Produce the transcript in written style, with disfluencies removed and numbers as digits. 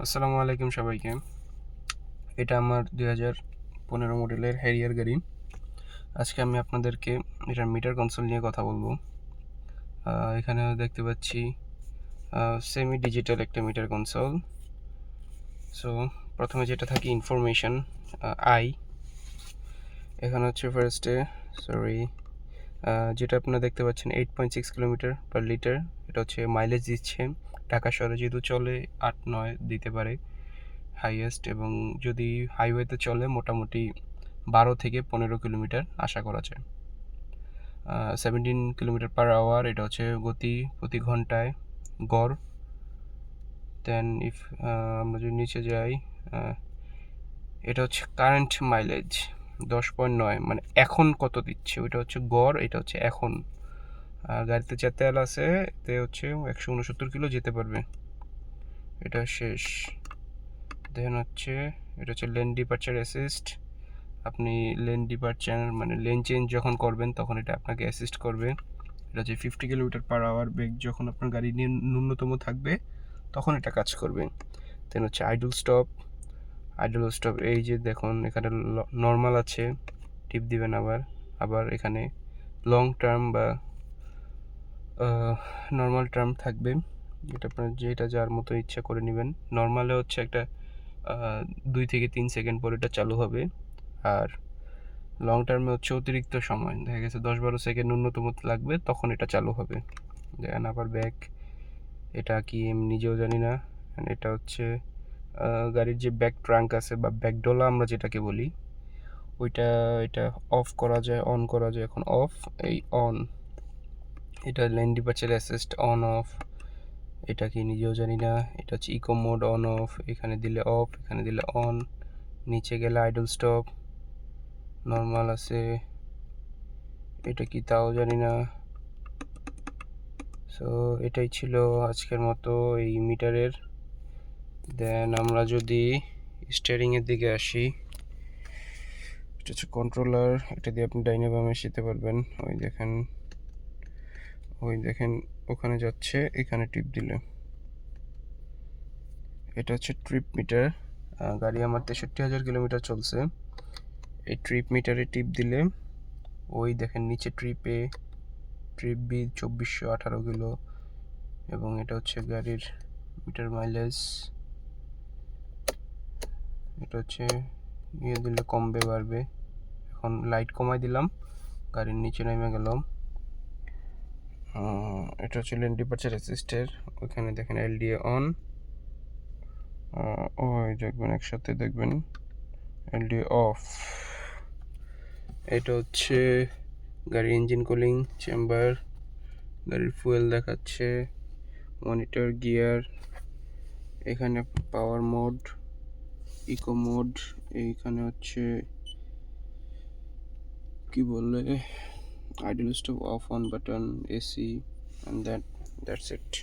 আসসালামু আলাইকুম সবাইকে। এটা আমার 2015 মডেলের হ্যারিয়ার গাড়ি। আজকে আমি আপনাদেরকে এটার মিটার কনসোল নিয়ে কথা বলবো। এখানে দেখতে পাচ্ছি সেমি ডিজিটাল একটা মিটার কনসোল। সো প্রথমে যেটা থাকে ইনফরমেশন আই। এখানে হচ্ছে ফার্স্টে যেটা আপনারা দেখতে পাচ্ছেন 8.6 কিলোমিটার পার লিটার। এটা হচ্ছে মাইলেজ দিচ্ছে। ঢাকা শহরে যেহেতু চলে 8-9 দিতে পারে হাইয়েস্ট, এবং যদি হাইওয়েতে চলে মোটামুটি 12 থেকে 15 কিলোমিটার আশা করা যায়। 17 কিলোমিটার পার আওয়ার এটা হচ্ছে গতি প্রতি ঘন্টায় গড়। দেন আমরা যদি নিচে যাই, এটা হচ্ছে কারেন্ট মাইলেজ 10.9, মানে এখন কত দিচ্ছে ওইটা হচ্ছে গড়, এটা হচ্ছে এখন। গাড়িতে যা তেল আছে এতে হচ্ছে 169 কিলো যেতে পারবে, এটা শেষ। দেন হচ্ছে এটা হচ্ছে লেন ডিপারচার অ্যাসিস্ট। আপনি লেন ডিপারচার মানে লেন চেঞ্জ যখন করবেন তখন এটা আপনাকে অ্যাসিস্ট করবে। এটা হচ্ছে 50 কিলোমিটার পার আওয়ার বেগ যখন আপনার গাড়ি ন্যূনতম থাকবে তখন এটা কাজ করবে। দেন হচ্ছে আইডল স্টপ। এই যে দেখুন এখানে নর্মাল আছে, টিপ দিবেন আবার আবার এখানে লং টার্ম বা নর্মাল টার্ম থাকবে, এটা আপনার যেটা যার মতো ইচ্ছা করে নেবেন। নর্মালে হচ্ছে একটা 2 থেকে 3 সেকেন্ড পর এটা চালু হবে, আর লং টার্মে হচ্ছে অতিরিক্ত সময়, দেখা গেছে 10-12 সেকেন্ড ন্যূনতম লাগবে তখন এটা চালু হবে। দেন আবার ব্যাক, এটা কি আমি নিজেও জানি না। এটা হচ্ছে গাড়ির যে ব্যাক ট্রাঙ্ক আছে বা ব্যাক ডোলা আমরা যেটাকে বলি ওইটা, এটা অফ করা যায় অন করা যায়। এখন অফ, এই অন, এটা lane departure assist on of, এটা কি নিজেও জানি না। এটা হচ্ছে ইকো মোড অন অফ, এখানে দিলে অফ এখানে দিলে অন। নিচে গেলে আইডল স্টপ, নর্মাল আছে, এটা কি তাও জানি না। সো এটাই ছিল আজকের মতো এই মিটারের। দেন আমরা যদি স্টিয়ারিংয়ের দিকে আসি, এটা হচ্ছে কন্ট্রোলার, এটা দিয়ে আপনি ডাইনে বামে যেতে পারবেন। ওই দেখেন ওখানে যাচ্ছে, এখানে টিপ দিলে। এটা হচ্ছে ট্রিপ মিটার। গাড়ি আমার 63,000 কিলোমিটার চলছে। এই ট্রিপ মিটারে টিপ দিলে ওই দেখেন নিচে ট্রিপ বি 2418 কিলো, এবং এটা হচ্ছে গাড়ির মিটার মাইলেজ। এটা হচ্ছে ইয়ে দিলে কমবে বাড়বে। এখন লাইট কমাই দিলাম, গাড়ির নিচে নেমে গেলাম। এটা হচ্ছে লেন ডিপারচার অ্যাসিস্টের, ওইখানে দেখেন এলডিএ অন, ওই দেখবেন একসাথে দেখবেন এলডিএ অফ। এটা হচ্ছে গাড়ির ইঞ্জিন কুলিং চেম্বার, গাড়ির ফুয়েল দেখাচ্ছে, মনিটর গিয়ার, এখানে পাওয়ার মোড, ইকো মোড, এইখানে হচ্ছে কি বললে idle stop of on button, AC, and that's it.